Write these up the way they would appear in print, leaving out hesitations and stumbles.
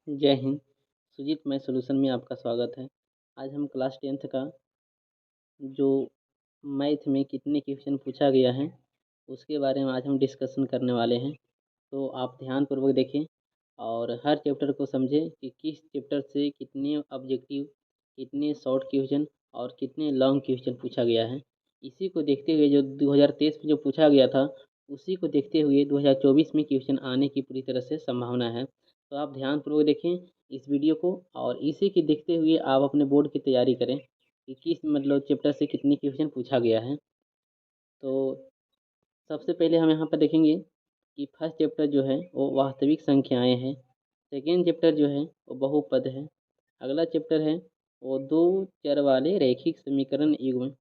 जय हिंद। सुजीत मैं सॉल्यूशन में आपका स्वागत है। आज हम क्लास 10th का जो मैथ में कितने क्वेश्चन पूछा गया है उसके बारे में आज हम डिस्कशन करने वाले हैं। तो आप ध्यानपूर्वक देखें और हर चैप्टर को समझें कि किस चैप्टर से कितने ऑब्जेक्टिव, कितने शॉर्ट क्वेश्चन और कितने लॉन्ग क्वेश्चन पूछा गया है। इसी को देखते हुए जो 2023 में जो पूछा गया था उसी को देखते हुए 2024 में क्वेश्चन आने की पूरी तरह से संभावना है। तो आप ध्यानपूर्वक देखें इस वीडियो को और इसी के देखते हुए आप अपने बोर्ड की तैयारी करें कि किस चैप्टर से कितनी क्वेश्चन पूछा गया है। तो सबसे पहले हम यहाँ पर देखेंगे कि फर्स्ट चैप्टर जो है वो वास्तविक संख्याएं हैं। सेकेंड चैप्टर जो है वो बहुपद है। अगला चैप्टर है वो दो चर वाले रैखिक समीकरण युग्म।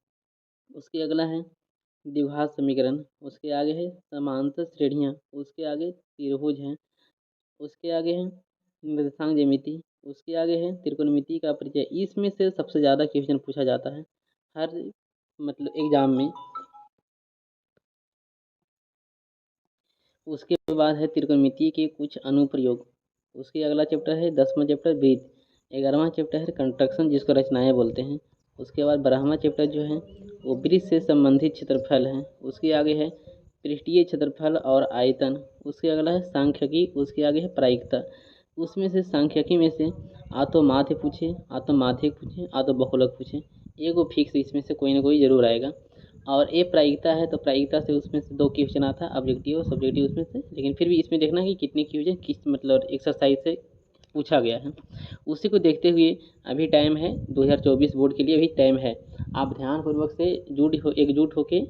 उसके अगला है द्विघात समीकरण। उसके आगे है समांतर श्रेणियाँ। उसके आगे त्रिभुज हैं। उसके आगे है निर्देशांक ज्यामिति। उसके आगे है त्रिकोणमिति का परिचय। इसमें से सबसे ज़्यादा क्वेश्चन पूछा जाता है हर एग्जाम में। उसके बाद है त्रिकोणमिति के कुछ अनुप्रयोग। उसके अगला चैप्टर है 10वां चैप्टर वृत्त। 11वां चैप्टर है कंस्ट्रक्शन जिसको रचनाएं बोलते हैं। उसके बाद 12वां चैप्टर जो है वो वृत्त से संबंधित क्षेत्रफल है। उसके आगे है पृष्ठीय क्षेत्रफल और आयतन। उसके अगला है सांख्यिकी। उसके आगे है प्रायिकता। उसमें से सांख्यिकी में से आ तो माध्य पूछे, आ तो माध्यक पूछे, आ तो बहुलक पूछे, एगो फिक्स इसमें से कोई ना कोई जरूर आएगा। और ये प्रायिकता है तो प्रायिकता से उसमें से 2 क्वेश्चन आता है, ऑब्जेक्टिव और सब्जेक्टिव उसमें से। लेकिन फिर भी इसमें देखना कि कितने क्वेश्चन किस एक्सरसाइज से पूछा गया है। उसी को देखते हुए अभी टाइम है 2024 बोर्ड के लिए अभी टाइम है। आप ध्यानपूर्वक से एकजुट होकर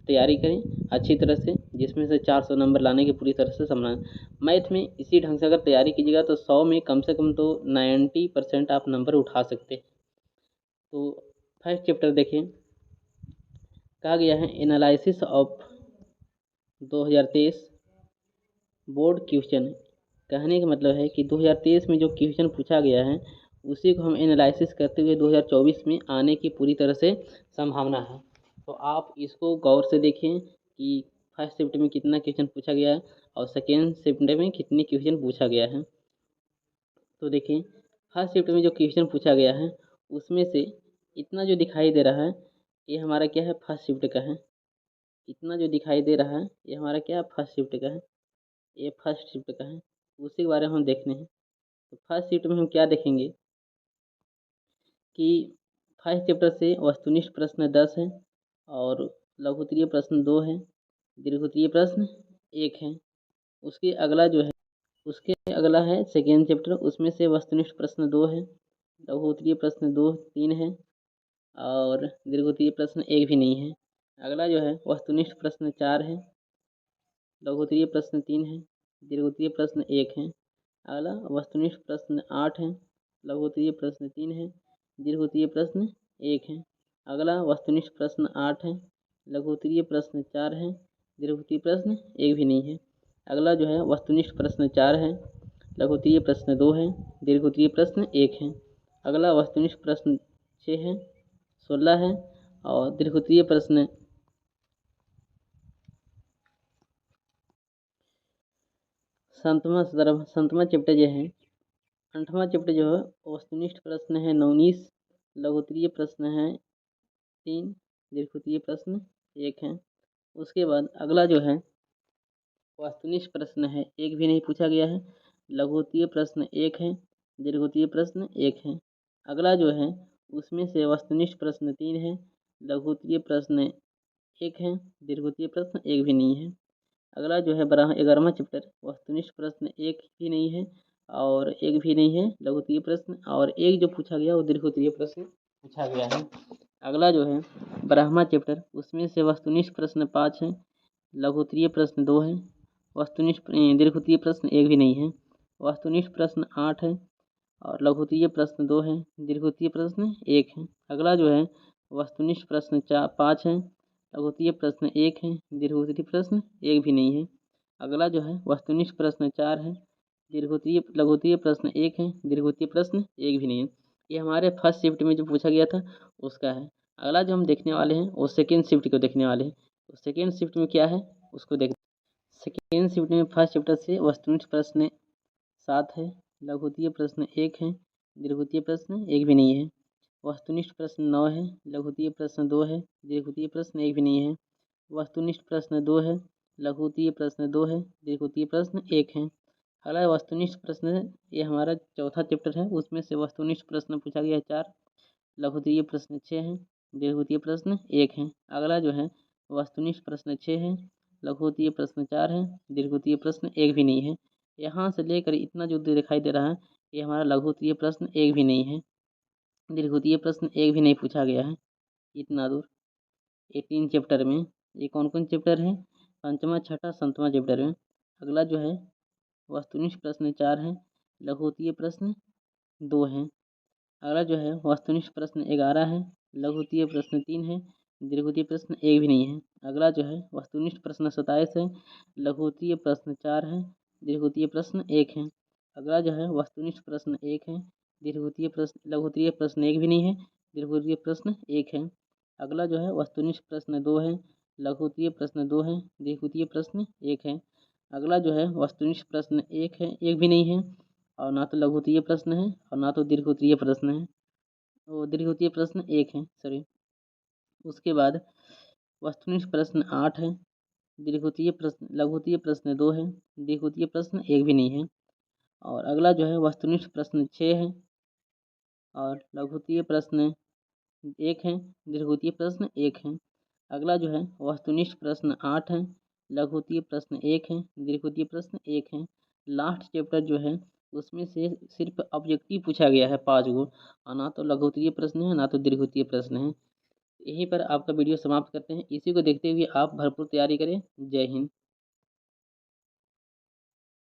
तैयारी करें अच्छी तरह से, जिसमें से 400 नंबर लाने की पूरी तरह से संभावना। मैथ में इसी ढंग से अगर तैयारी कीजिएगा तो 100 में कम से कम तो 90% आप नंबर उठा सकते हैं। तो फर्स्ट चैप्टर देखें, कहा गया है एनालिसिस ऑफ 2023 बोर्ड क्वेश्चन। कहने का मतलब है कि 2023 में जो क्वेश्चन पूछा गया है उसी को हम एनालिसिस करते हुए 2024 में आने की पूरी तरह से संभावना है। तो आप इसको गौर से देखें कि फर्स्ट शिफ्ट में कितना क्वेश्चन पूछा गया है और सेकेंड शिफ्ट में कितने क्वेश्चन पूछा गया है। तो देखिए फर्स्ट शिफ्ट में जो क्वेश्चन पूछा गया है उसमें से इतना जो दिखाई दे रहा है ये हमारा क्या है, फर्स्ट शिफ्ट का है। इतना जो दिखाई दे रहा है ये हमारा क्या है, फर्स्ट शिफ्ट का है। ये फर्स्ट शिफ्ट का है, उसी के बारे में हम देखने हैं। तो फर्स्ट शिफ्ट में हम क्या देखेंगे कि फर्स्ट चैप्टर से वस्तुनिष्ठ प्रश्न 10 है और लघुत्तरीय प्रश्न 2 है, दीर्घोत्तरीय प्रश्न 1 है। उसके अगला है सेकेंड चैप्टर, उसमें से वस्तुनिष्ठ प्रश्न 2 है, लघुत्तरीय प्रश्न 3 है और दीर्घोत्तरीय प्रश्न 1 भी नहीं है। अगला जो है वस्तुनिष्ठ प्रश्न 4 है, लघुत्तरीय प्रश्न 3 है, दीर्घोत्तरीय प्रश्न 1 है। अगला वस्तुनिष्ठ प्रश्न 8 है, लघुत्तरीय प्रश्न 3 है, दीर्घोत्तरीय प्रश्न 1 है। अगला वस्तुनिष्ठ प्रश्न 8 है, लघुत्तरीय प्रश्न 4 है, दीर्घोत्तरीय प्रश्न 1 भी नहीं है। अगला जो है वस्तुनिष्ठ प्रश्न 4 है, लघुत्तरीय प्रश्न 2 है, दीर्घोत्तरीय प्रश्न 1 है। अगला वस्तुनिष्ठ प्रश्न 6 है, 16 है और दीर्घोत्तरीय प्रश्न 7वां चैप्टर जो है 8वां चैप्टर जो है वस्तुनिष्ठ प्रश्न है 19, लघुत्तरीय प्रश्न है 3, दीर्घोत्तरीय प्रश्न 1 है। उसके बाद अगला जो है वस्तुनिष्ठ प्रश्न है 1 भी नहीं पूछा गया है, लघुत्तरीय प्रश्न 1 है, दीर्घोत्तरीय प्रश्न 1 है। अगला जो है उसमें से वस्तुनिष्ठ प्रश्न 3 है, लघुत्तरीय प्रश्न 1 है, दीर्घोत्तरीय प्रश्न 1 भी नहीं है। अगला जो है 11वां चैप्टर वस्तुनिष्ठ प्रश्न 1 भी नहीं है और 1 भी नहीं है लघुत्तरीय प्रश्न, और 1 जो पूछा गया वो दीर्घोत्तरीय प्रश्न पूछा गया है। अगला जो है 12वां चैप्टर, उसमें से वस्तुनिष्ठ प्रश्न 5 है, लघुत्तरीय प्रश्न 2 है, दीर्घोत्तरीय प्रश्न 1 भी नहीं है। वस्तुनिष्ठ प्रश्न 8 है और लघुत्तरीय प्रश्न 2 है, दीर्घोत्तरीय प्रश्न 1 है। अगला जो है वस्तुनिष्ठ प्रश्न 5 है, लघुत्तरीय प्रश्न 1 है, दीर्घोत्तरीय प्रश्न 1 भी नहीं है। अगला जो है वस्तुनिष्ठ प्रश्न 4 है, लघुत्तरीय प्रश्न 1 है, दीर्घोत्तरीय प्रश्न 1 भी नहीं है। ये हमारे फर्स्ट शिफ्ट में जो पूछा गया था उसका है। अगला जो हम देखने वाले हैं वो सेकेंड शिफ्ट को देखने वाले हैं। तो सेकेंड शिफ्ट में क्या है उसको देख। सेकेंड शिफ्ट में फर्स्ट चैप्टर से वस्तुनिष्ठ प्रश्न 7 है, लघुत्तरीय प्रश्न 1 है, दीर्घितीय प्रश्न 1 भी नहीं है। वस्तुनिष्ठ प्रश्न 9 है, लघुत्तरीय प्रश्न 2 है, दीर्घितीय प्रश्न 1 भी नहीं है। वस्तुनिष्ठ प्रश्न 2 है, लघुत्तरीय प्रश्न 2 है, दीर्घितीय प्रश्न 1 है। अगला वस्तुनिष्ठ प्रश्न है, ये हमारा चौथा चैप्टर है, उसमें से वस्तुनिष्ठ प्रश्न पूछा गया है 4, लघुत्तरीय प्रश्न 6 है, दीर्घितीय प्रश्न 1 है। अगला जो है वस्तुनिष्ठ प्रश्न 6 है, लघुत्तरीय प्रश्न 4 है, दीर्घितीय प्रश्न 1 भी नहीं है। यहाँ से लेकर इतना जो दिखाई दे रहा है ये हमारा लघुत्तरीय प्रश्न 1 भी नहीं है, दीर्घितीय प्रश्न 1 भी नहीं पूछा गया है। इतना दूर ये 3 चैप्टर में, ये कौन कौन चैप्टर है? पंचमा, छठा, सातवां चैप्टर में। अगला जो है वस्तुनिष्ठ प्रश्न 4 है, लघुत्तरीय प्रश्न 2 है। अगला जो है वस्तुनिष्ठ प्रश्न 11 है, लघुत्तरीय प्रश्न 3 है, दीर्घितीय प्रश्न 1 भी नहीं है। अगला जो है वस्तुनिष्ठ प्रश्न 27 है, लघुत्तरीय प्रश्न 4 है, दीर्घितीय प्रश्न 1 है। अगला जो है वस्तुनिष्ठ प्रश्न 1 है, लघुत्तरीय प्रश्न 1 भी नहीं है, दीर्घितीय प्रश्न 1 है। अगला जो है वस्तुनिष्ठ प्रश्न 2 है, लघुत्तरीय प्रश्न 2 है, दीर्घितीय प्रश्न 1 है। अगला जो है वस्तुनिष्ठ प्रश्न 1 है, 1 भी नहीं है, और ना तो लघुत्तरीय प्रश्न है और ना तो दीर्घितीय प्रश्न है। वो दीर्घितीय प्रश्न 1 है, सॉरी। उसके बाद वस्तुनिष्ठ प्रश्न 8 है, लघुत्तरीय प्रश्न 2 है, दीर्घितीय प्रश्न 1 भी नहीं है। और अगला जो है वस्तुनिष्ठ प्रश्न 6 है और लघुत्तरीय प्रश्न 1 है, दीर्घितीय प्रश्न 1 है। अगला जो है वस्तुनिष्ठ प्रश्न 8 है, लघुत्तरीय प्रश्न 1 है, दीर्घितीय प्रश्न 1 है। लास्ट चैप्टर जो है उसमें से सिर्फ ऑब्जेक्टिव पूछा गया है 5 गो, और ना तो लघुत्तरीय प्रश्न है ना तो दीर्घितीय प्रश्न है। यहीं पर आपका वीडियो समाप्त करते हैं। इसी को देखते हुए आप भरपूर तैयारी करें। जय हिंद।